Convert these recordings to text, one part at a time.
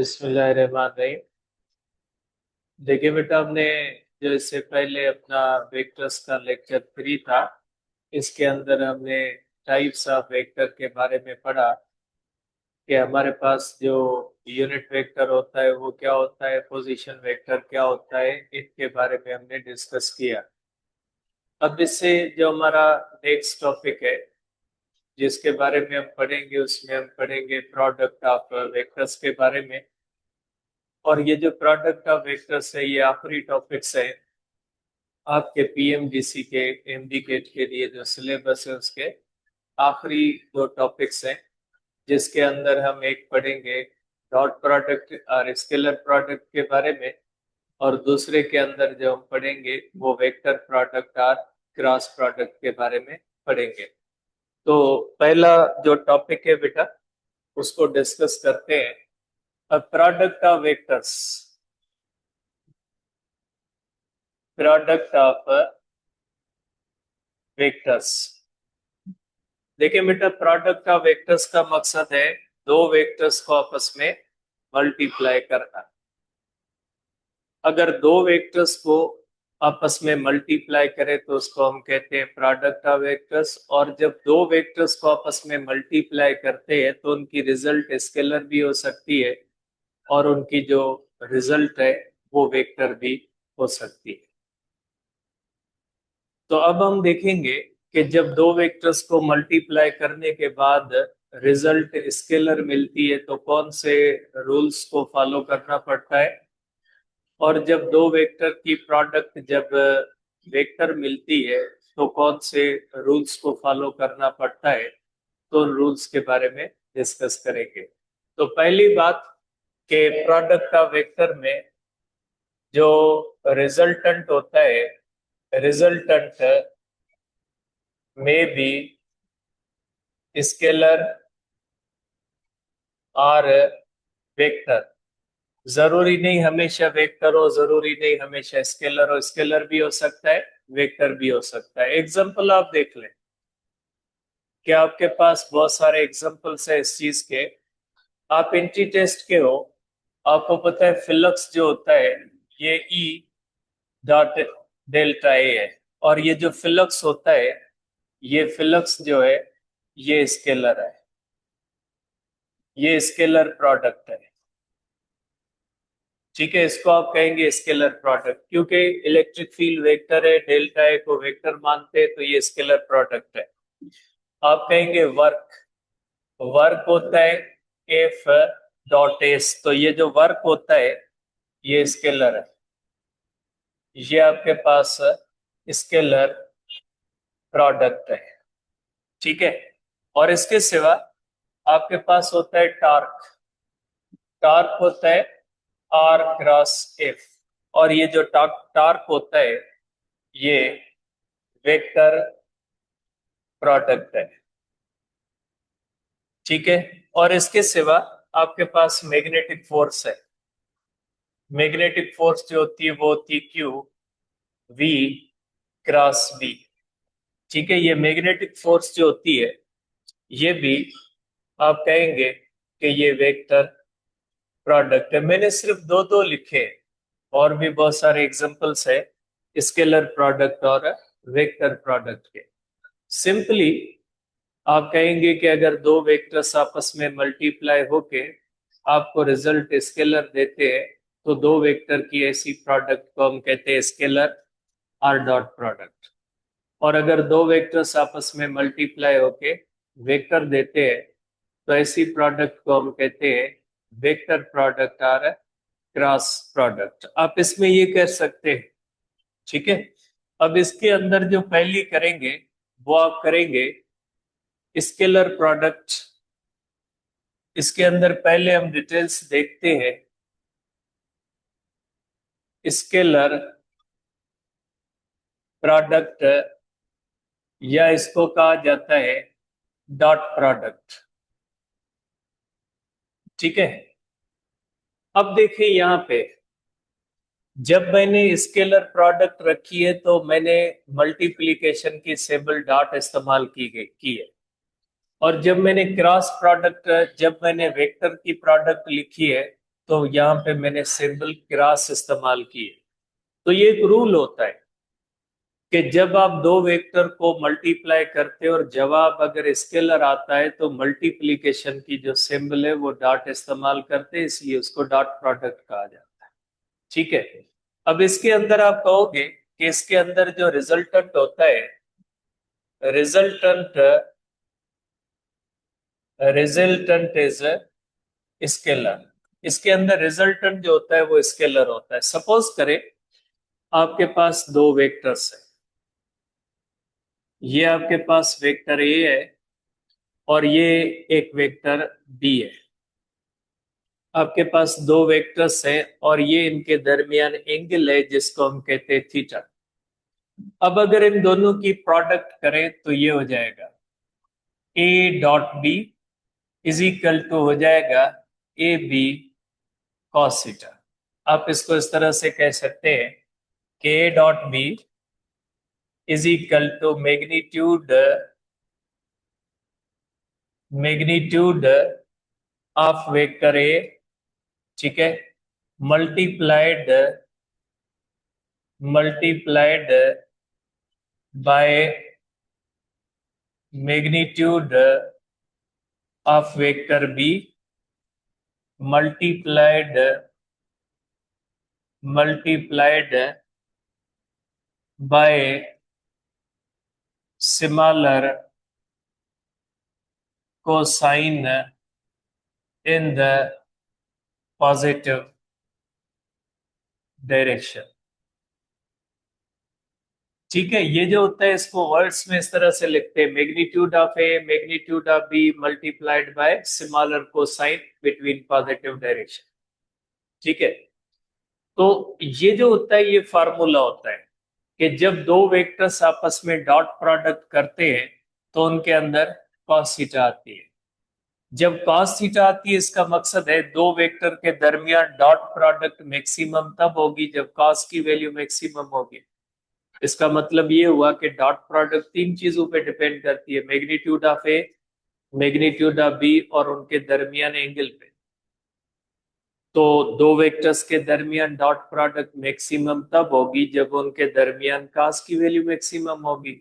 बिस्मिल्लाहिर्रहमानिर्रहीम। देखिए बेटा, हमने जो इससे पहले अपना वेक्टर्स का लेक्चर 3 था, इसके अंदर हमने टाइप्स ऑफ वेक्टर के बारे में पढ़ा कि हमारे पास जो यूनिट वेक्टर होता है वो क्या होता है, पोजीशन वेक्टर क्या होता है, इनके बारे में हमने डिस्कस किया। अब इससे जो हमारा नेक्स्ट टॉपिक है जिसके बारे में हम पढ़ेंगे, उसमें हम पढ़ेंगे प्रोडक्ट ऑफ वेक्टर्स के बारे में। और ये जो प्रोडक्ट ऑफ वेक्टर्स है, ये आखिरी टॉपिक्स है आपके पीएमडीसी के एमडीकेट के लिए जो सिलेबस है उसके आखिरी दो टॉपिक्स हैं, जिसके अंदर हम एक पढ़ेंगे डॉट प्रोडक्ट और स्केलर प्रोडक्ट के बारे में, और दूसरे के अंदर जो हम पढ़ेंगे वो वेक्टर प्रोडक्ट और क्रॉस प्रोडक्ट के बारे में पढ़ेंगे। तो पहला जो टॉपिक है बेटा, उसको डिस्कस करते हैं। अब product of vectors, product of vectors. देखिए बेटा, प्रोडक्ट ऑफ वेक्टर्स का मकसद है दो वेक्टर्स को आपस में मल्टीप्लाई करना। अगर दो वेक्टर्स को आपस में मल्टीप्लाई करें तो उसको हम कहते हैं प्रोडक्ट ऑफ वेक्टर्स। और जब दो वेक्टर्स को आपस में मल्टीप्लाई करते हैं तो उनकी रिजल्ट स्केलर भी हो सकती है और उनकी जो रिजल्ट है वो वेक्टर भी हो सकती है। तो अब हम देखेंगे कि जब दो वेक्टर्स को मल्टीप्लाई करने के बाद रिजल्ट स्केलर मिलती है तो कौन से रूल्स को फॉलो करना पड़ता है, और जब दो वेक्टर की प्रोडक्ट जब वेक्टर मिलती है तो कौन से रूल्स को फॉलो करना पड़ता है, तो रूल्स के बारे में डिस्कस करेंगे। तो पहली बात कि प्रोडक्ट ऑफ वेक्टर में जो रिजल्टेंट होता है, रिजल्टेंट में भी स्केलर और वेक्टर। जरूरी नहीं हमेशा वेक्टर हो, जरूरी नहीं हमेशा स्केलर हो, स्केलर भी हो सकता है, वेक्टर भी हो सकता है। एग्जांपल आप देख लें कि आपके पास बहुत सारे एग्जांपल्स है इस चीज के। आप एंटी टेस्ट के हो, आपको पता है फिलक्स जो होता है ये ई डॉट डेल्टा ए है, और ये जो फिलक्स होता है, ये फिलक्स जो है ये स्केलर है, ये स्केलर प्रोडक्ट है। ठीक है, इसको आप कहेंगे स्केलर प्रोडक्ट, क्योंकि इलेक्ट्रिक फील्ड वेक्टर है, डेल्टा ए को वेक्टर मानते हैं, तो ये स्केलर प्रोडक्ट है। आप कहेंगे वर्क, वर्क होता है एफ डॉट एस, तो ये जो वर्क होता है ये स्केलर है, ये आपके पास स्केलर प्रोडक्ट है। ठीक है, और इसके सिवा आपके पास होता है टार्क, टार्क होता है आर क्रॉस एफ, और ये जो टार्क टार्क होता है ये वेक्टर प्रोडक्ट है। ठीक है, और इसके सिवा आपके पास मैग्नेटिक फोर्स है, मैग्नेटिक फोर्स जो होती है वो होती है क्यू वी क्रॉस बी। ठीक है, ये मैग्नेटिक फोर्स जो होती है ये भी आप कहेंगे कि ये वेक्टर प्रोडक्ट है। मैंने सिर्फ दो दो लिखे हैं, और भी बहुत सारे एग्जांपल्स है स्केलर प्रोडक्ट और वेक्टर प्रोडक्ट के। सिंपली आप कहेंगे कि अगर दो वेक्टर्स आपस में मल्टीप्लाई होके आपको रिजल्ट स्केलर देते हैं तो दो वेक्टर की ऐसी प्रोडक्ट को हम कहते हैं स्केलर आर डॉट प्रोडक्ट। और अगर दो वेक्टर्स आपस में मल्टीप्लाई होके वेक्टर देते हैं तो ऐसी प्रोडक्ट को हम कहते हैं वेक्टर प्रोडक्ट और क्रॉस प्रोडक्ट। आप इसमें ये कह सकते हैं। ठीक है, अब इसके अंदर जो पहली करेंगे वो आप करेंगे स्केलर प्रोडक्ट। इसके अंदर पहले हम डिटेल्स देखते हैं स्केलर प्रोडक्ट, या इसको कहा जाता है डॉट प्रोडक्ट। ठीक है, अब देखिए यहाँ पे जब मैंने स्केलर प्रोडक्ट रखी है तो मैंने मल्टीप्लिकेशन की सिंबल डॉट इस्तेमाल की है, और जब मैंने क्रॉस प्रोडक्ट, जब मैंने वेक्टर की प्रोडक्ट लिखी है तो यहाँ पे मैंने सिंबल क्रॉस इस्तेमाल किए। तो ये एक रूल होता है कि जब आप दो वेक्टर को मल्टीप्लाई करते हो और जवाब अगर स्केलर आता है तो मल्टीप्लिकेशन की जो सिंबल है वो डॉट इस्तेमाल करते हैं, इसलिए उसको डॉट प्रोडक्ट कहा जाता है। ठीक है। अब इसके अंदर आप कहोगे कि इसके अंदर जो रिजल्टेंट होता है, रिजल्टेंट रिजल्टेंट इज स्केलर। इसके अंदर रिजल्टेंट जो होता है वो स्केलर होता है। सपोज करें आपके पास दो वेक्टर्स है, ये आपके पास वेक्टर ए है और ये एक वेक्टर बी है। आपके पास दो वेक्टर्स है और ये इनके दरमियान एंगल है जिसको हम कहते हैं थीटा। अब अगर इन दोनों की प्रोडक्ट करें तो ये हो जाएगा A dot B is equal to हो जाएगा ए बी कॉस थीटा। आप इसको इस तरह से कह सकते हैं कि A dot B is equal to magnitude of vector A, ठीक है, multiplied by magnitude of vector B multiplied by similar cosine in the positive direction. ठीक है। ये जो होता है इसको वर्ड्स में इस तरह से लिखते हैं, magnitude of A magnitude of B multiplied by similar cosine between positive direction. ठीक है। तो ये जो होता है ये फार्मूला होता है कि जब दो वेक्टर्स आपस में डॉट प्रोडक्ट करते हैं तो उनके अंदर कॉस थीटा आती है। जब कॉस थीटा आती है इसका मकसद है दो वेक्टर के दरमियान डॉट प्रोडक्ट मैक्सिमम तब होगी जब कॉस की वैल्यू मैक्सिमम होगी। इसका मतलब ये हुआ कि डॉट प्रोडक्ट तीन चीजों पे डिपेंड करती है, magnitude of A, magnitude of B और उनके दरमियान एंगल पे। तो दो वेक्टर्स के दरमियान डॉट प्रोडक्ट मैक्सिमम तब होगी जब उनके दरमियान कॉस की वैल्यू मैक्सिमम होगी,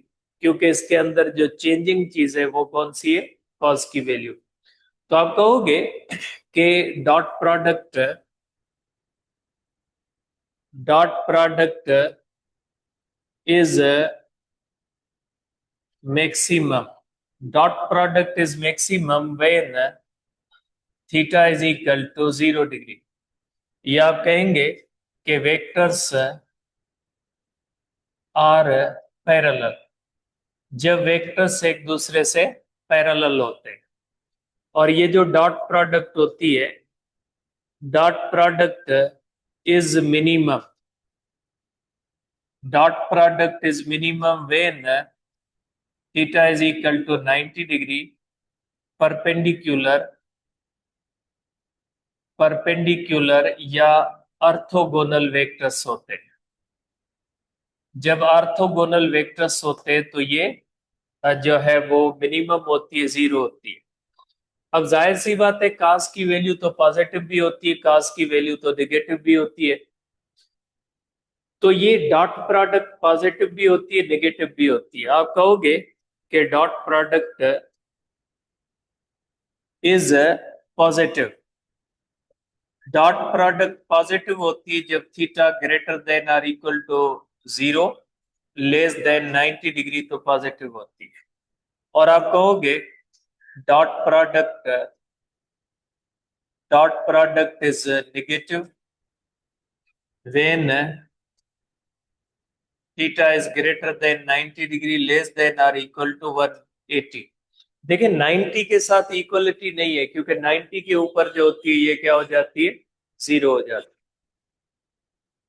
क्योंकि इसके अंदर जो चेंजिंग चीज है वो कौन सी है, कॉस की वैल्यू। तो आप कहोगे कि dot product is maximum dot product is maximum when theta is equal to 0 degree. या आप कहेंगे कि वेक्टर्स आर पैरेलल, जब वेक्टर्स एक दूसरे से पैरेलल होते हैं। और ये जो डॉट प्रोडक्ट होती है, dot product is minimum, dot product is minimum when theta is equal to 90 degree perpendicular या ऑर्थोगोनल वेक्टर्स होते हैं। जब ऑर्थोगोनल वेक्टर्स होते हैं तो ये जो है वो मिनिमम होती है, 0 होती है। अब जाहिर सी बात है कास की वैल्यू तो पॉजिटिव भी होती है, कास की वैल्यू तो नेगेटिव भी होती है। तो ये डॉट प्रोडक्ट पॉजिटिव भी होती है, नेगेटिव भी होती है। आप कहोगे कि dot product is positive. Dot product positive होती है जब थीटा ग्रेटर देन और equal to 0, less than 90 degree तो पॉजिटिव होती है। और आप कहोगे dot product is negative when theta is greater than 90 degree, less than और इक्वल टू 180। देखिए 90 के साथ इक्वलिटी नहीं है, क्योंकि 90 के ऊपर जो होती है ये क्या हो जाती है, 0 हो जाती है।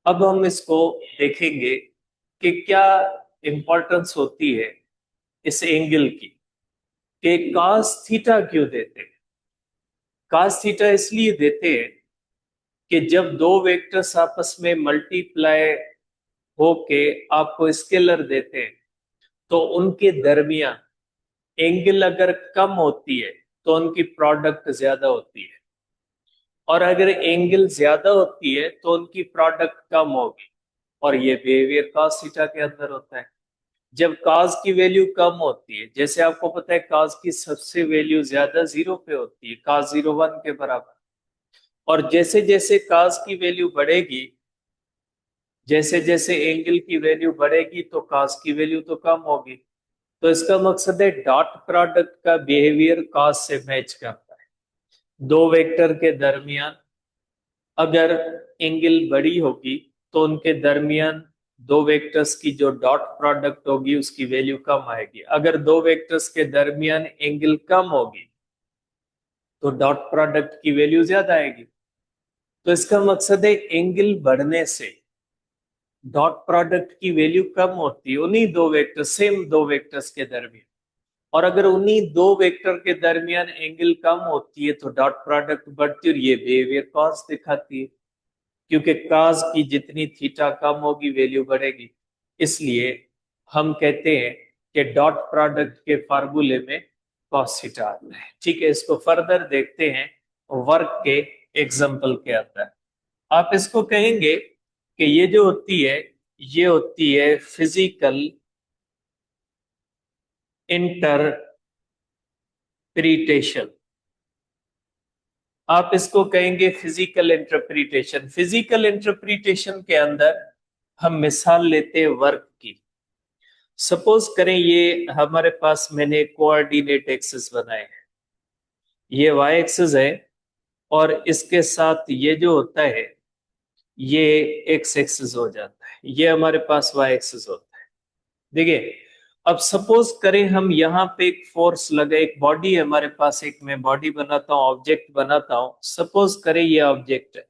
अब हम इसको देखेंगे कि क्या इंपॉर्टेंस होती है इस एंगल की, कि cos थीटा क्यों देते हैं। cos थीटा इसलिए देते हैं कि जब दो वेक्टर्स आपस में मल्टीप्लाई होके आपको स्केलर देते हैं तो उनके दरमियान एंगल अगर कम होती है तो उनकी प्रोडक्ट ज्यादा होती है। और अगर एंगल ज्यादा होती है तो उनकी प्रोडक्ट कम होगी, और ये बिहेवियर cos थीटा के अंदर होता है। जब cos की वैल्यू कम होती है, जैसे आपको पता है cos की सबसे वैल्यू ज्यादा 0 पे होती है, cos 0 1 के बराबर, और जैसे जैसे cos की वैल्यू बढ़ेगी, जैसे जैसे एंगल की वैल्यू बढ़ेगी तो cos की वैल्यू तो कम होगी। तो इसका मकसद है डॉट प्रोडक्ट का बिहेवियर cos से मैच करता है। दो वेक्टर के दरमियान अगर एंगल बड़ी होगी तो उनके दरमियान दो वेक्टर्स की जो डॉट प्रोडक्ट होगी उसकी वैल्यू कम आएगी। अगर दो वेक्टर्स के दरमियान एंगल कम होगी तो डॉट प्रोडक्ट की वैल्यू ज्यादा आएगी। तो इसका मकसद है एंगल बढ़ने से डॉट प्रोडक्ट की वैल्यू कम होती है उन्हीं दो वेक्टर, सेम दो वेक्टर्स के दरमियान, और अगर उन्हीं दो वेक्टर के दरमियान एंगल कम होती है तो डॉट प्रोडक्ट बढ़ती है और ये बिहेवियर कॉस दिखाती है, क्योंकि cos की जितनी थीटा कम होगी वैल्यू बढ़ेगी। इसलिए हम कहते हैं कि डॉट प्रोडक्ट के फार्मूले में cos थीटा आता है। ठीक है, इसको फर्दर देखते हैं वर्क के एग्जाम्पल के अंदर। आप इसको कहेंगे कि ये जो होती है ये होती है फिजिकल इंटरप्रिटेशन। आप इसको कहेंगे फिजिकल इंटरप्रिटेशन। फिजिकल इंटरप्रिटेशन के अंदर हम मिसाल लेते हैं वर्क की। सपोज करें ये हमारे पास मैंने कोऑर्डिनेट एक्सिस बनाए हैं, ये वाई एक्सिस है, और इसके साथ ये जो होता है ये एक्स एक्सिस हो जाता है, ये हमारे पास वाई एक्सिस होता है। देखिए, अब सपोज करें हम यहाँ पे एक फोर्स लगे, एक बॉडी है हमारे पास, एक मैं बॉडी बनाता हूँ, ऑब्जेक्ट बनाता हूँ। सपोज करें ये ऑब्जेक्ट है,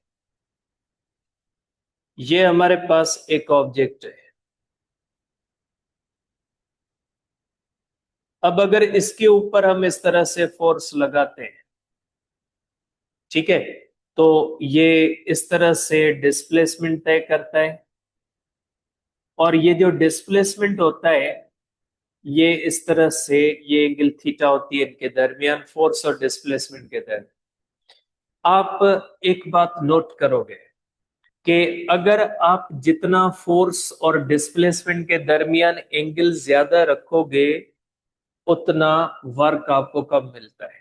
ये हमारे पास एक ऑब्जेक्ट है। अब अगर इसके ऊपर हम इस तरह से फोर्स लगाते हैं, ठीक है, तो ये इस तरह से डिस्प्लेसमेंट तय करता है, और ये जो डिस्प्लेसमेंट होता है ये इस तरह से, ये एंगल थीटा होती है इनके दरमियान, फोर्स और डिस्प्लेसमेंट के दरमियान। आप एक बात नोट करोगे कि अगर आप जितना फोर्स और डिस्प्लेसमेंट के दरमियान एंगल ज्यादा रखोगे उतना वर्क आपको कम मिलता है।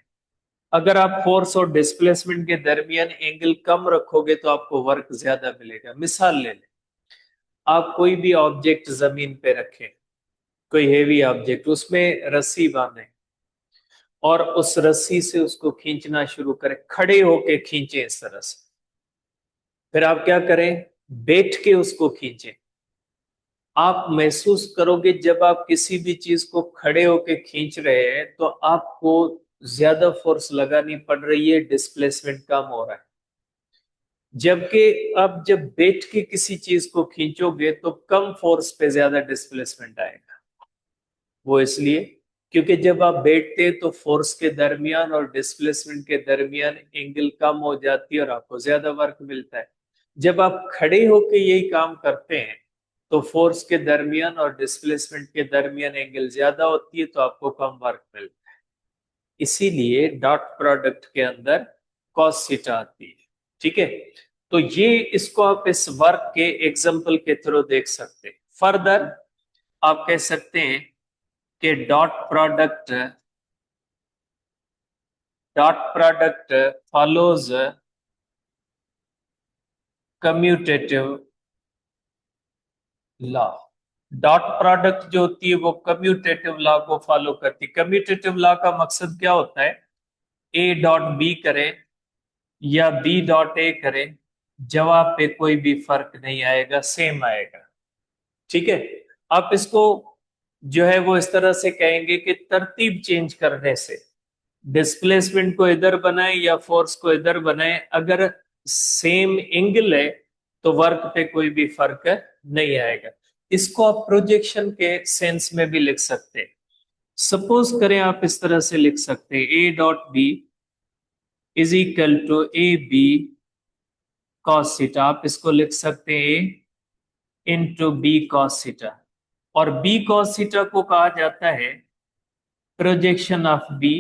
अगर आप फोर्स और डिस्प्लेसमेंट के दरमियान एंगल कम रखोगे तो आपको वर्क ज्यादा मिलेगा। मिसाल ले लें, आप कोई भी ऑब्जेक्ट जमीन पे रखें, कोई हेवी ऑब्जेक्ट, उसमें रस्सी बांधे और उस रस्सी से उसको खींचना शुरू करें, खड़े होके खींचे इस तरह से। फिर आप क्या करें, बैठ के उसको खींचे। आप महसूस करोगे जब आप किसी भी चीज को खड़े होके खींच रहे हैं तो आपको ज्यादा फोर्स लगानी पड़ रही है, डिस्प्लेसमेंट कम हो रहा है। जबकि अब जब बैठ के किसी चीज को खींचोगे तो कम फोर्स पे ज्यादा डिस्प्लेसमेंट आएगा। वो इसलिए क्योंकि जब आप बैठते हैं तो फोर्स के दरमियान और डिस्प्लेसमेंट के दरमियान एंगल कम हो जाती है और आपको ज्यादा वर्क मिलता है। जब आप खड़े होके यही काम करते हैं तो फोर्स के दरमियान और डिस्प्लेसमेंट के दरमियान एंगल ज्यादा होती है तो आपको कम वर्क मिलता है। इसीलिए डॉट प्रोडक्ट के अंदर कॉस थीटा आती है। ठीक है, तो ये इसको आप इस वर्क के एग्जांपल के थ्रू देख सकते हैं। फर्दर आप कह सकते हैं कि dot product follows commutative law. Dot product जो होती है वो कम्यूटेटिव लॉ को फॉलो करती है। कम्यूटेटिव लॉ का मकसद क्या होता है, ए डॉट बी करें या बी डॉट ए करें, जवाब पे कोई भी फर्क नहीं आएगा, सेम आएगा। ठीक है, आप इसको जो है वो इस तरह से कहेंगे कि तरतीब चेंज करने से, डिस्प्लेसमेंट को इधर बनाए या फोर्स को इधर बनाए, अगर सेम एंगल है तो वर्क पे कोई भी फर्क नहीं आएगा। इसको आप प्रोजेक्शन के सेंस में भी लिख सकते हैं। सपोज करें आप इस तरह से लिख सकते हैं, a dot B is equal to A B cos theta. आप इसको लिख सकते हैं a into b cos theta, और बी कॉस थीटा को कहा जाता है projection of be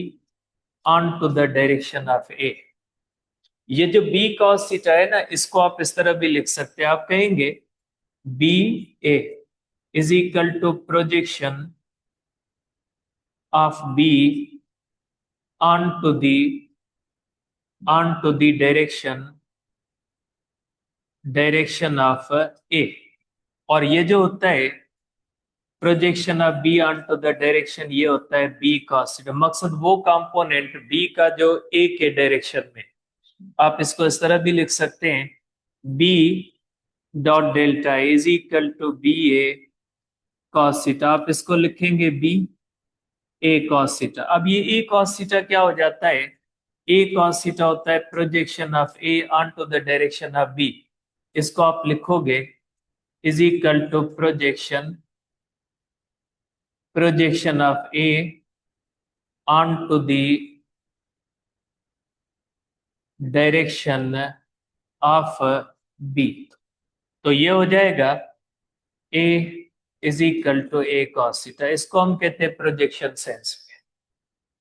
on to the direction of a. ये जो b cos थीटा है ना, इसको आप इस तरह भी लिख सकते हैं। आप कहेंगे b a is equal to projection of b onto the direction of a. और ये जो होता है projection of b onto the direction, ये होता है बी cos थीटा। मकसद वो कंपोनेंट बी का जो ए के डायरेक्शन में, आप इसको इस तरह भी लिख सकते हैं B dot delta is equal to B A cos theta. आप इसको लिखेंगे बी ए cos थीटा। अब ये ए cos थीटा क्या हो जाता है, ए cos थीटा होता है projection of a onto the direction of b. इसको आप लिखोगे is equal to projection of a onto the direction of b. तो ये हो जाएगा a is equal to a cos theta. इसको हम कहते हैं प्रोजेक्शन सेंस में।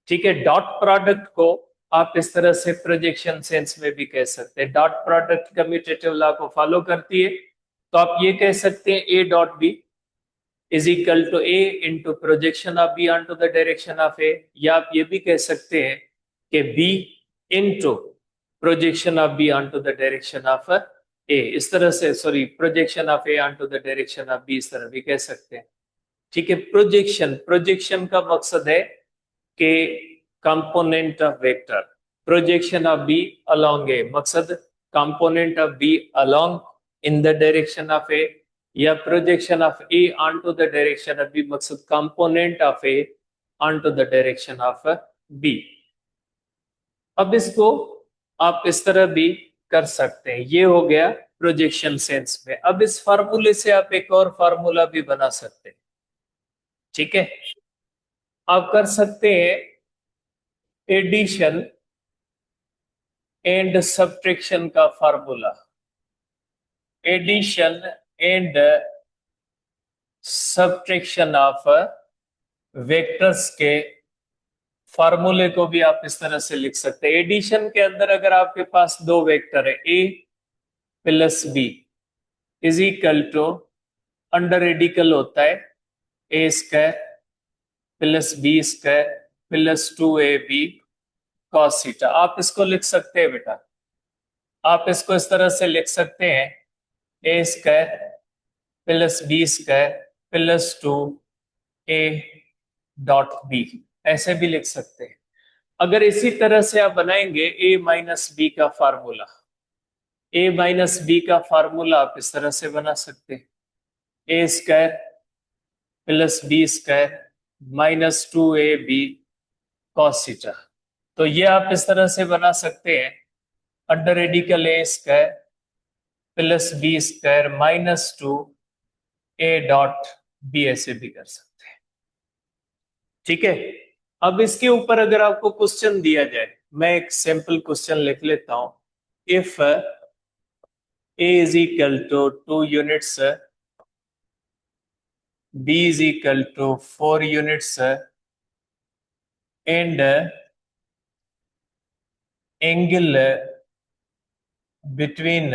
ठीक है, डॉट प्रोडक्ट को आप इस तरह से प्रोजेक्शन सेंस में भी कह सकते हैं। डॉट प्रोडक्ट कम्यूटेटिव लॉ को फॉलो करती है, तो आप ये कह सकते हैं a dot B is equal to a into projection of be on to the direction of a. या आप ये भी कह सकते हैं कि b into projection of be on to the direction of a. इस तरह से, sorry, projection of A on to the direction of b, इस तरह भी कह सकते हैं। ठीक है, प्रोजेक्शन का मकसद है कि component of vector, projection of b along a, मकसद component of b along in the direction of a, या projection of a onto the direction of b, मकसद component of a onto the direction of b. अब इसको आप इस तरह भी कर सकते हैं। ये हो गया प्रोजेक्शन सेंस में। अब इस फार्मूले से आप एक और फार्मूला भी बना सकते हैं। ठीक है, आप कर सकते हैं एडिशन एंड सब्ट्रैक्शन का formula. Addition and subtraction of vectors के फार्मूले को भी आप इस तरह से लिख सकते हैं। एडिशन के अंदर अगर आपके पास दो वेक्टर है a plus b is equal to, under radical होता है a square plus b square plus 2ab cos theta. आप इसको लिख सकते हैं बेटा, आप इसको इस तरह से लिख सकते हैं a square plus b square plus 2a dot b, ऐसे भी लिख सकते हैं। अगर इसी तरह से आप बनाएंगे ए माइनस बी का फार्मूला, ए माइनस बी का फार्मूला आप इस तरह से बना सकते हैं a square plus b square minus 2ab cos theta. तो ये आप इस तरह से बना सकते हैं under radical a square plus b square minus 2a dot b, ऐसे भी कर सकते हैं। ठीक है, अब इसके ऊपर अगर आपको क्वेश्चन दिया जाए, मैं एक सिंपल क्वेश्चन लिख लेता हूं। If a is equal to 2 units, b is equal to 4 units, and angle between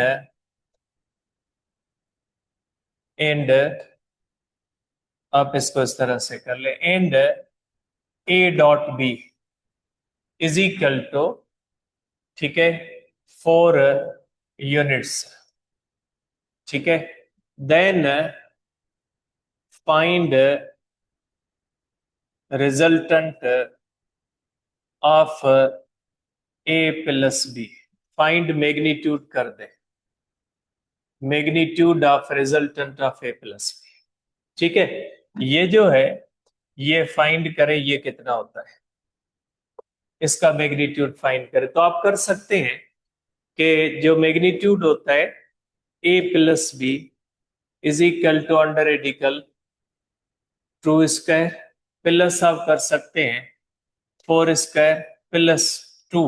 and, आप इसको इस तरह से कर ले, and a dot B is equal to, ठीक है, 4 यूनिट्स। ठीक है, then find resultant of a plus b. Find magnitude कर दे, magnitude of resultant of a plus b. ठीक है, ये जो है ये फाइंड करें ये कितना होता है, इसका मैग्नीट्यूड फाइंड करें। तो आप कर सकते हैं कि जो मैग्नीट्यूड होता है a plus b is equal to under radical 2 square plus आप कर सकते हैं 4 square plus 2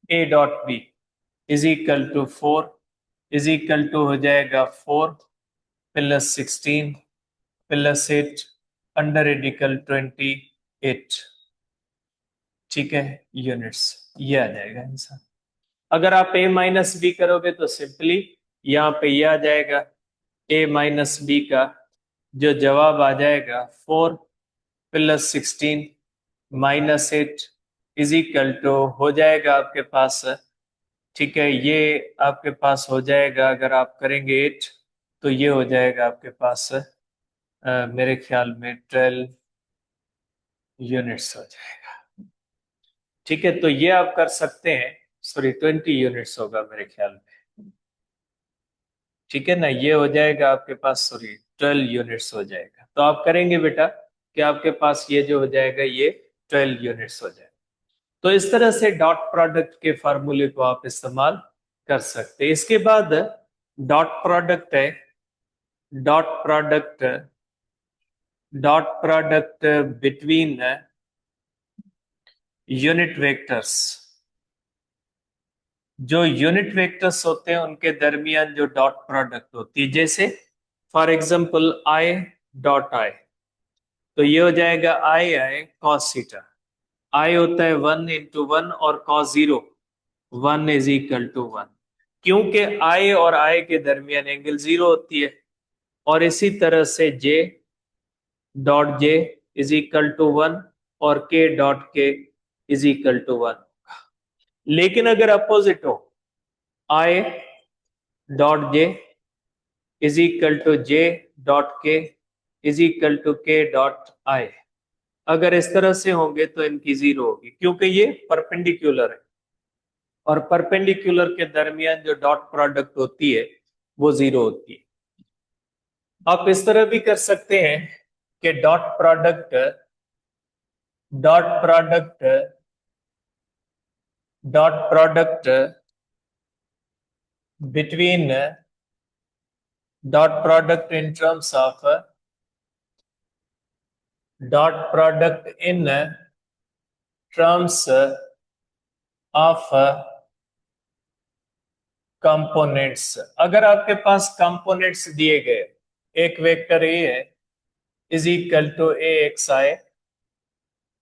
a dot B is equal to 4 is equal to हो जाएगा 4 प्लस 16 प्लस 8 अंडर रेडिकल 28। ठीक है, यूनिट्स ये आ जाएगा आंसर। अगर आप a माइनस बी करोगे तो सिंपली यहाँ पे ये आ जाएगा, a माइनस बी का जो जवाब आ जाएगा 4 plus 16 minus 8 is equal to हो जाएगा आपके पास, ठीक है, ये आपके पास हो जाएगा, अगर आप करेंगे 8 तो ये हो जाएगा आपके पास मेरे ख्याल में 12 यूनिट्स हो जाएगा। ठीक है, तो ये आप कर सकते हैं, सॉरी 20 यूनिट्स होगा मेरे ख्याल में। ठीक है ना, ये हो जाएगा आपके पास, सॉरी 12 यूनिट्स हो जाएगा। तो आप करेंगे बेटा कि आपके पास ये जो हो जाएगा ये 12 यूनिट्स हो जाएगा। तो इस तरह से डॉट प्रोडक्ट के फार्मूले को आप इस्तेमाल कर सकते हैं। इसके बाद डॉट प्रोडक्ट है, dot product, dot product between unit vectors. जो यूनिट वेक्टर्स होते हैं उनके दरमियान जो डॉट प्रोडक्ट होती है, जैसे for example I dot I, तो ये हो जाएगा आई आई कॉस थीटा। आई होता है 1 इंटू 1 और कॉस 0 1 इज इक्वल टू 1, क्योंकि आई और आई के दरमियान एंगल 0 होती है। और इसी तरह से J dot J is equal to 1 और के dot K is equal to 1। लेकिन अगर अपोजिट हो, I dot J is equal to J dot K is equal to K dot I, अगर इस तरह से होंगे तो इनकी 0 होगी, क्योंकि ये परपेंडिकुलर है और परपेंडिकुलर के दरमियान जो डॉट प्रोडक्ट होती है वो 0 होती है। आप इस तरह भी कर सकते हैं कि dot product, dot product, dot product between, dot product in terms of, dot product in terms of components. अगर आपके पास कंपोनेंट्स दिए गए, एक वेक्टर ए है is equal to A X I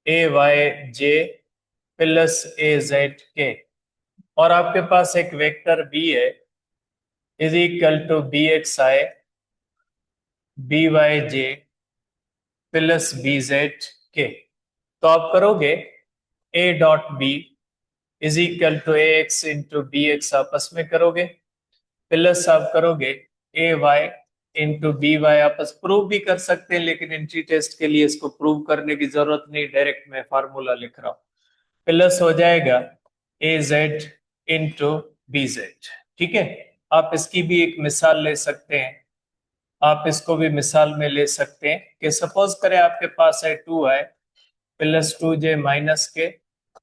A Y J plus A Z K, और आपके पास एक वेक्टर बी है is equal to B X I B Y J plus B Z K, तो आप करोगे A dot B is equal to A X into B X आपस में करोगे, प्लस आप करोगे A Y into B Y आपस, प्रूव भी कर सकते हैं लेकिन एंट्री टेस्ट के लिए इसको प्रूव करने की जरूरत नहीं, डायरेक्ट मैं फार्मूला लिख रहा हूं। प्लस हो जाएगा ए जेड इंटू बी जेड। ठीक है, आप इसकी भी एक मिसाल ले सकते हैं, आप इसको भी मिसाल में ले सकते हैं कि सपोज करें आपके पास है 2i प्लस 2j माइनस के,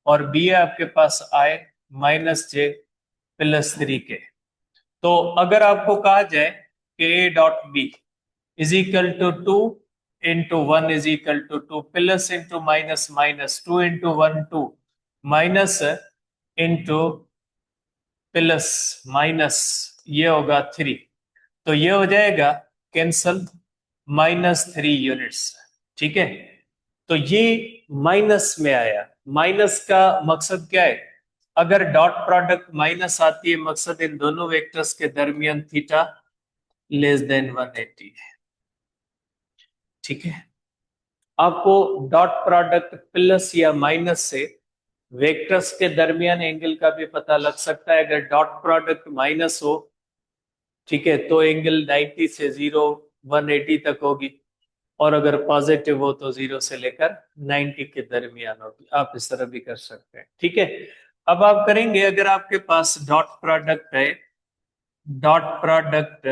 और बी है आपके पास i minus J plus 3k। तो अगर आपको कहा जाए कि A dot B is equal to 2 into 1 is equal to 2 plus into minus minus 2 into 1 2 minus into plus minus ये होगा 3, तो ये हो जाएगा कैंसल -3 यूनिट्स। ठीक है, तो ये माइनस में आया। माइनस का मकसद क्या है? अगर डॉट प्रोडक्ट माइनस आती है, मकसद इन दोनों वेक्टर्स के दरमियान थीटा लेस देन 180 है। ठीक है, आपको डॉट प्रोडक्ट प्लस या माइनस से वेक्टर्स के दरमियान एंगल का भी पता लग सकता है। अगर डॉट प्रोडक्ट माइनस हो, ठीक है, तो एंगल 90 से 0 180 तक होगी, और अगर पॉजिटिव हो तो 0 से लेकर 90 के दरमियान होगी। आप इस तरह भी कर सकते हैं। ठीक है, अब आप करेंगे, अगर आपके पास डॉट प्रोडक्ट है, dot product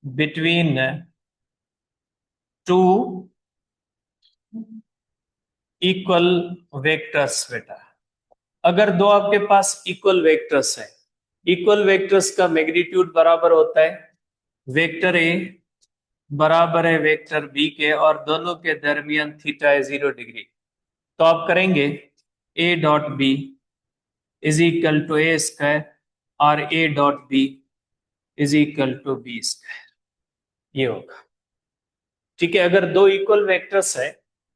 between two equal vectors, बेटा अगर दो आपके पास इक्वल वेक्टर्स है, इक्वल वेक्टर्स का मैग्नीट्यूड बराबर होता है वेक्टर ए बराबर है वेक्टर बी के, और दोनों के दरमियान थीटा है 0 डिग्री। तो आप करेंगे a dot B is equal to a square और a dot B is equal to b square, ये होगा। ठीक है, अगर दो इक्वल वेक्टर्स है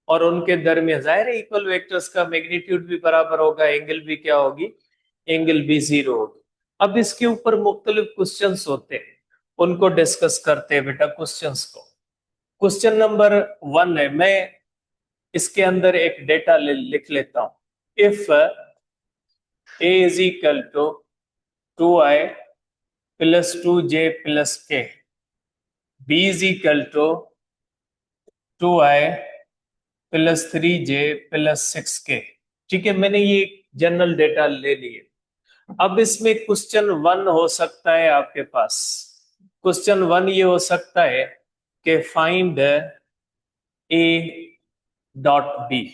और उनके दरमियान, जाहिर है इक्वल वेक्टर्स का मैग्नीट्यूड भी बराबर होगा, एंगल भी क्या होगी एंगल भी 0 होगी। अब इसके ऊपर मुख्तलिफ क्वेश्चंस होते हैं, उनको डिस्कस करते हैं बेटा क्वेश्चंस को। क्वेश्चन नंबर 1 है, मैं इसके अंदर एक डेटा लिख लेता हूं। If a is equal to 2i plus 2j plus k, b is equal to 2i plus 3j plus 6k। ठीक है, मैंने ये जनरल डेटा ले लिए। अब इसमें क्वेश्चन 1 हो सकता है आपके पास, क्वेश्चन 1 ये हो सकता है कि फाइंड ए डॉट बी,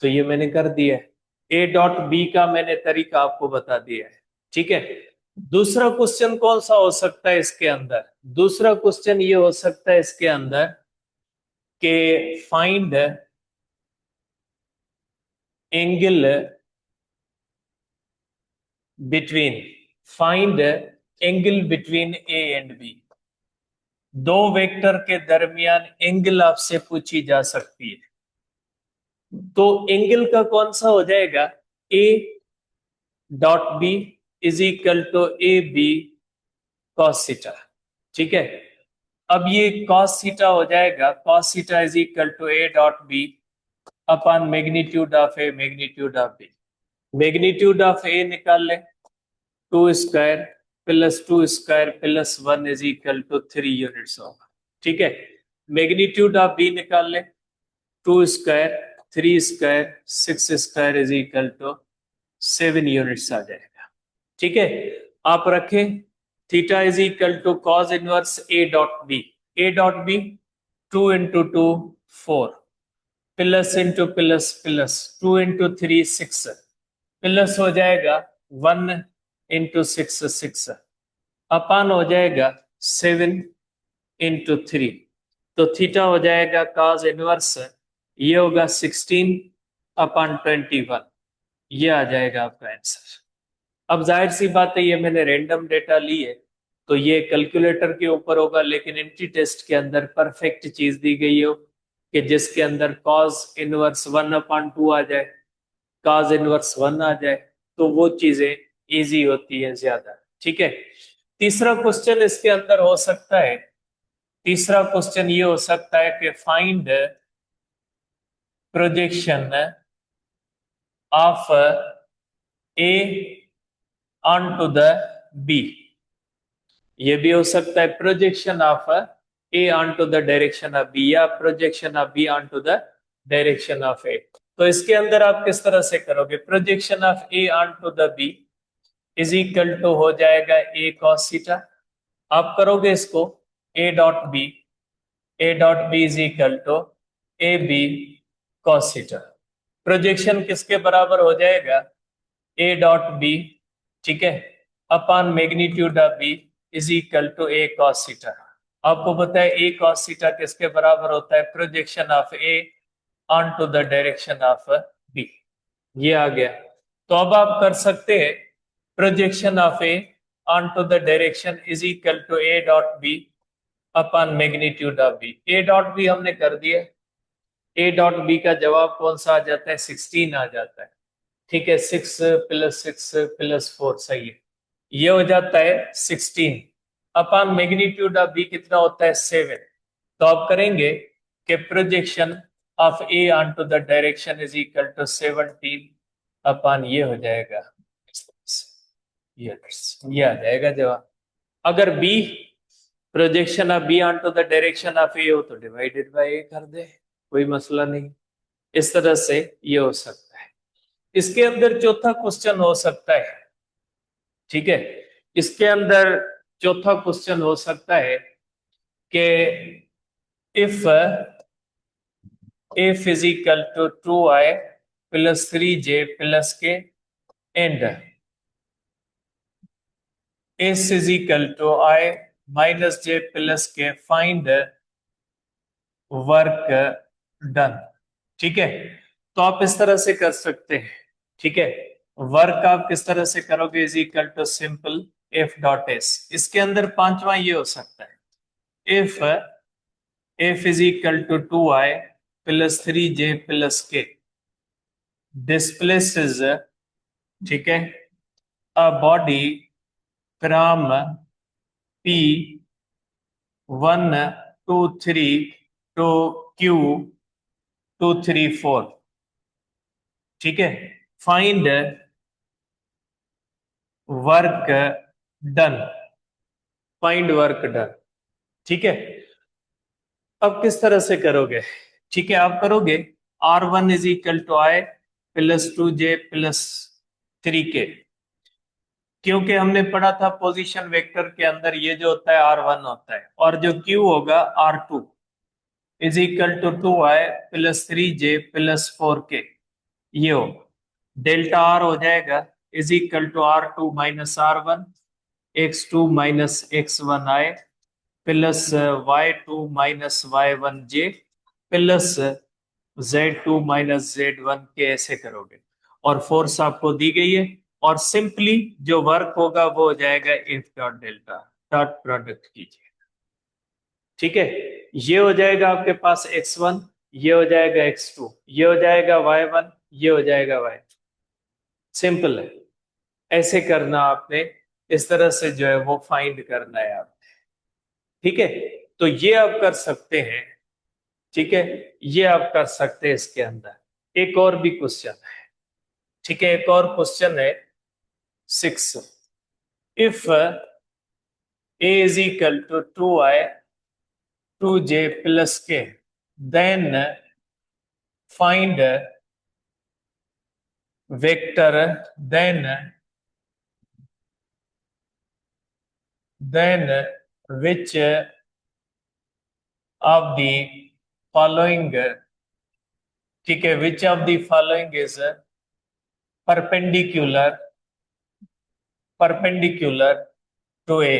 तो ये मैंने कर दिया है। ए डॉट बी का मैंने तरीका आपको बता दिया है। ठीक है, दूसरा क्वेश्चन कौन सा हो सकता है इसके अंदर? दूसरा क्वेश्चन ये हो सकता है इसके अंदर कि find angle between, find angle between A and B. दो वेक्टर के दरमियान एंगल आपसे पूछी जा सकती है, तो एंगल का कौन सा हो जाएगा? A dot B is equal to A B cos theta. ठीक है, अब ये कॉस थीटा हो जाएगा, cos theta is equal to A dot B upon magnitude of A magnitude of B. Magnitude of A निकाल ले, 2 square plus 2 square plus 1 is equal to 3 units होगा। ठीक है, मैग्नीट्यूड ऑफ बी निकाल ले, 2 square 3 square 6 square is equal to 7 units आ जाएगा। ठीक है, आप रखें theta is equal to cos inverse A dot B. A dot B 2 into 2 4 plus into plus plus 2 into 3 6 plus हो जाएगा 1 इंटू 6 6 अपान हो जाएगा 7 इंटू 3, तो थीटा हो जाएगा कॉस इनवर्स, ये होगा 16 अपान 21, ये आ जाएगा आपका आंसर। अब जाहिर सी बात है, ये मैंने रैंडम डेटा ली है तो ये कैलकुलेटर के ऊपर होगा, लेकिन एंटी टेस्ट के अंदर परफेक्ट चीज दी गई हो कि जिसके अंदर कॉस इनवर्स 1/2 आ जाए, कॉस इनवर्स 1 आ जाए, तो वो चीजें इजी होती है ज्यादा। ठीक है, तीसरा क्वेश्चन इसके अंदर हो सकता है, तीसरा क्वेश्चन ये हो सकता है कि find projection of A on to the B. ये भी हो सकता है projection of A on to the direction of B, या projection of be on to the direction of A. तो इसके अंदर आप किस तरह से करोगे? Projection of A on to the B is equal to हो जाएगा ए कॉस थीटा। आप करोगे इसको A dot B, A dot B is equal to A B cos theta. Projection किसके बराबर हो जाएगा? ए डॉट बी, ठीक है, upon magnitude of B is equal to A cos theta. आपको पता है ए कॉस थीटा किसके बराबर होता है? Projection of A on to the direction of B. ये आ गया, तो अब आप कर सकते हैं projection of A on to the direction is equal to A dot B upon magnitude of B. A dot B हमने कर दिया, ए डॉट बी का जवाब कौन सा आ जाता है? 16 आ जाता है। ठीक है, 6 प्लस 6 प्लस 4 सही है, ये हो जाता है 16 अपॉन मैग्नीट्यूड ऑफ बी कितना होता है? 7। तो आप करेंगे कि projection of A on to the direction is equal to 17 upon ये हो जाएगा, ये आ जाएगा जवाब। अगर b projection of be on to the direction of a हो तो डिवाइडेड बाय ए कर दे, कोई मसला नहीं। इस तरह से ये हो सकता है। इसके अंदर चौथा क्वेश्चन हो सकता है, ठीक है, इसके अंदर चौथा क्वेश्चन हो सकता है कि if a physical to 2i plus 3j plus k and s is equal to i minus j plus k, find work done. ठीक है, तो आप इस तरह से कर सकते हैं। ठीक है, वर्क आप किस तरह से करोगे? Is equal to simple F dot S. इसके अंदर पांचवा ये हो सकता है, if F is equal to 2i plus 3j plus K displaces, ठीक है, a body from P 1 2 3 to Q 2 3 4, ठीक है। Find work done, find work done, ठीक है। अब किस तरह से करोगे, ठीक है। आप करोगे R1 is equal to I plus 2J plus 3K, क्योंकि हमने पढ़ा था पोजीशन वेक्टर के अंदर ये जो होता है R1 होता है, और जो Q होगा R2 is equal to 2I plus 3J plus 4K, ये हो डेल्टा R हो जाएगा is equal to R2 minus R1 X2 minus X1I plus Y2 minus Y1J plus Z2 minus Z1K, ऐसे करोगे। और फोर्स आपको दी गई है, और सिंपली जो वर्क होगा वो हो जाएगा if dot delta, dot product कीजिए, ठीक है। ये हो जाएगा आपके पास X1, ये हो जाएगा X2, ये हो जाएगा Y1, ये हो जाएगा Y2। सिंपल है, ऐसे करना आपने, इस तरह से जो है वो फाइंड करना है आपने, ठीक है। तो ये आप कर सकते हैं, ठीक है, ये आप कर सकते हैं। इसके अंदर एक और भी क्वेश्चन है, ठीक है। एक और क्वेश्चन है 6, if A is equal to 2I 2J plus K, then find vector, then which of the following, ठीक है, which of the following is perpendicular to A,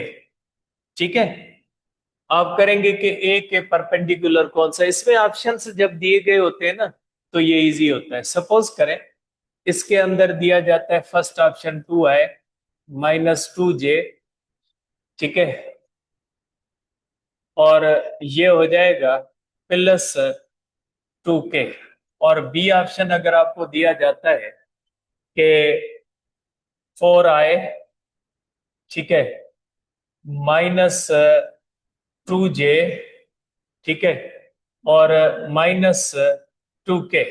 ठीक है। आप करेंगे कि ए के परपेंडिकुलर कौन सा, इसमें ऑप्शंस जब दिए गए होते हैं ना तो ये इजी होता है। सपोज करें इसके अंदर दिया जाता है first option 2I minus 2J, ठीक है, और ये हो जाएगा प्लस 2K, और बी ऑप्शन अगर आपको दिया जाता है कि 4I, ठीक है, माइनस 2J, ठीक है, और माइनस 2K,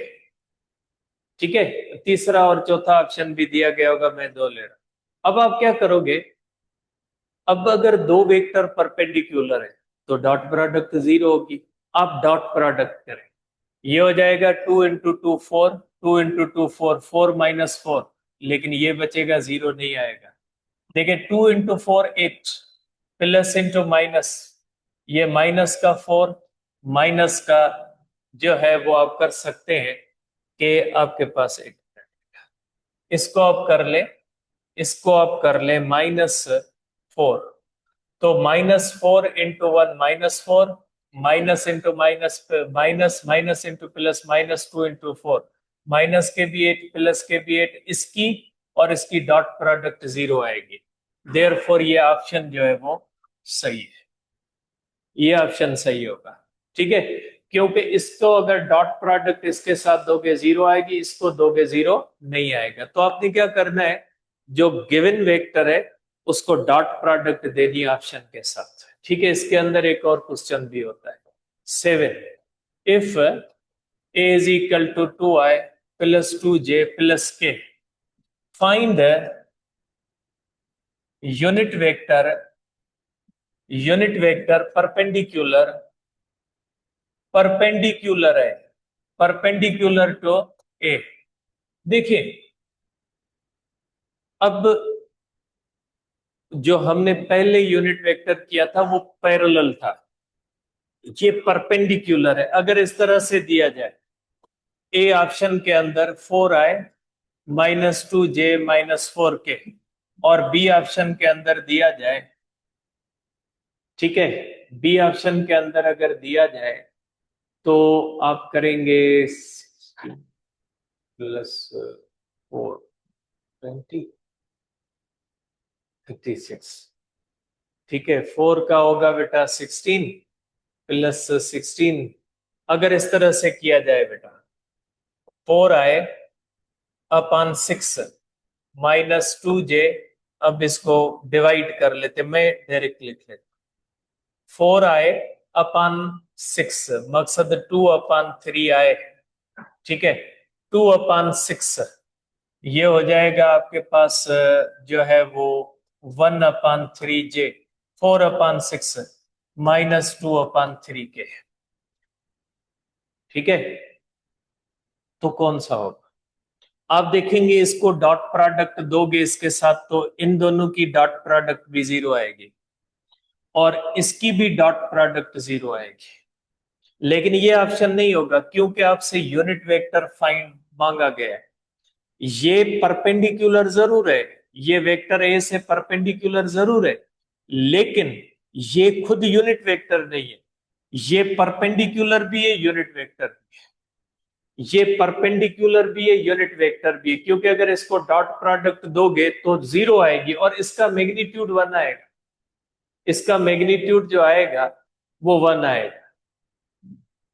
ठीक है। तीसरा और चौथा ऑप्शन भी दिया गया होगा, मैं दो ले रहा। अब आप क्या करोगे, अब अगर दो वेक्टर परपेंडिकुलर है तो डॉट प्रोडक्ट 0 होगी। आप डॉट प्रोडक्ट करें, ये हो जाएगा 2 इंटू 2 4, 2 इंटू 2 4, 4 माइनस 4, लेकिन ये बचेगा 0 नहीं आएगा। देखिए 2 इंटू 4 8, प्लस इंटू माइनस, ये माइनस का 4 माइनस का जो है वो आप कर सकते हैं कि आपके पास एक, इसको आप कर ले, इसको आप कर ले -4, तो -4 into 1 -4, minus into minus minus, minus into plus, -2 into 4, minus के भी 8 प्लस के भी 8, इसकी और इसकी डॉट प्रोडक्ट 0 आएगी। देयरफॉर ये ऑप्शन जो है वो सही है, ये ऑप्शन सही होगा, ठीक है। क्योंकि इसको अगर डॉट प्रोडक्ट इसके साथ दोगे 0 आएगी, इसको दोगे 0 नहीं आएगा। तो आपने क्या करना है, जो गिवन वेक्टर है उसको डॉट प्रोडक्ट देनी ऑप्शन के साथ, ठीक है। इसके अंदर एक और क्वेश्चन भी होता है 7, if A is equal to 2I plus 2J plus K, find unit vector perpendicular है, परपेंडिकुलर टू ए। देखिए अब जो हमने पहले यूनिट वेक्टर किया था वो पैरेलल था, ये परपेंडिकुलर है। अगर इस तरह से दिया जाए, ए ऑप्शन के अंदर 4I minus 2J minus 4K, और बी ऑप्शन के अंदर दिया जाए, ठीक है, बी ऑप्शन के अंदर अगर दिया जाए तो आप करेंगे प्लस 4 20 56, ठीक है। 4 का होगा बेटा 16 प्लस 16, अगर इस तरह से किया जाए बेटा 4I अपॉन 6 माइनस 2J अब इसको डिवाइड कर लेते, मैं डायरेक्ट लिख लेता, 4i/6, मकसद 2/3 i, ठीक है, 2/6, ये हो जाएगा आपके पास जो है वो 1/3j, 4/6 -2/3 के, ठीक है। तो कौन सा होगा? आप देखेंगे इसको डॉट प्रोडक्ट दोगे इसके साथ तो इन दोनों की डॉट प्रोडक्ट भी 0 आएगी और इसकी भी डॉट प्रोडक्ट 0 आएगी, लेकिन ये ऑप्शन नहीं होगा क्योंकि आपसे यूनिट वेक्टर फाइंड मांगा गया है। ये परपेंडिकुलर जरूर है, ये वेक्टर ए से परपेंडिकुलर जरूर है, लेकिन ये खुद यूनिट वेक्टर नहीं है, ये परपेंडिकुलर भी है, यूनिट वेक्टर भी है, ये परपेंडिकुलर भी है, यूनिट वेक्टर भी है, क्योंकि अगर इसको डॉट प्रोडक्ट दोगे तो 0 आएगी और इसका मैग्नीट्यूड 1 आएगा, इसका मैग्नीट्यूड जो आएगा वो 1 आएगा,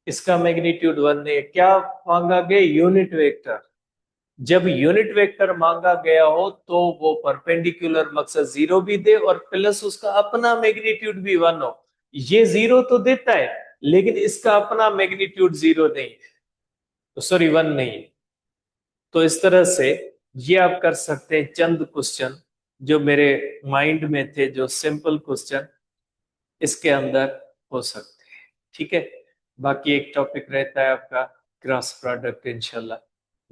इसका मैग्नीट्यूड 1 नहीं है। क्या मांगा गया? Unit vector. जब यूनिट वेक्टर मांगा गया हो तो वो परपेंडिकुलर मकसद 0 भी दे और प्लस उसका अपना मैग्नीट्यूड भी 1 हो। ये 0 तो देता है लेकिन इसका अपना मैग्नीट्यूड 0 नहीं है, तो सॉरी 1 नहीं है। तो इस तरह से ये आप कर सकते हैं चंद क्वेश्चन जो मेरे माइंड में थे, जो सिंपल क्वेश्चन इसके अंदर हो सकते हैं, ठीक है। बाकी एक टॉपिक रहता है आपका क्रॉस प्रोडक्ट, इंशाल्लाह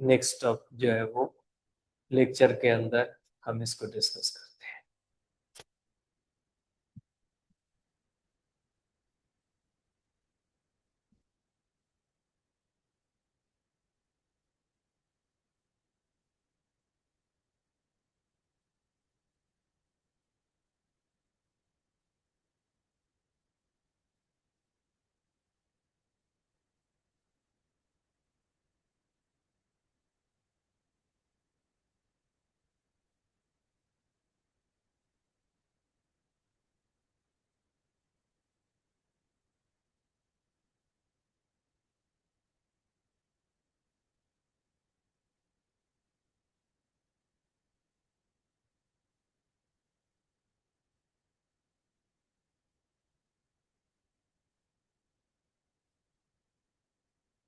नेक्स्ट टॉपिक जो है वो लेक्चर के अंदर हम इसको डिस्कस करें।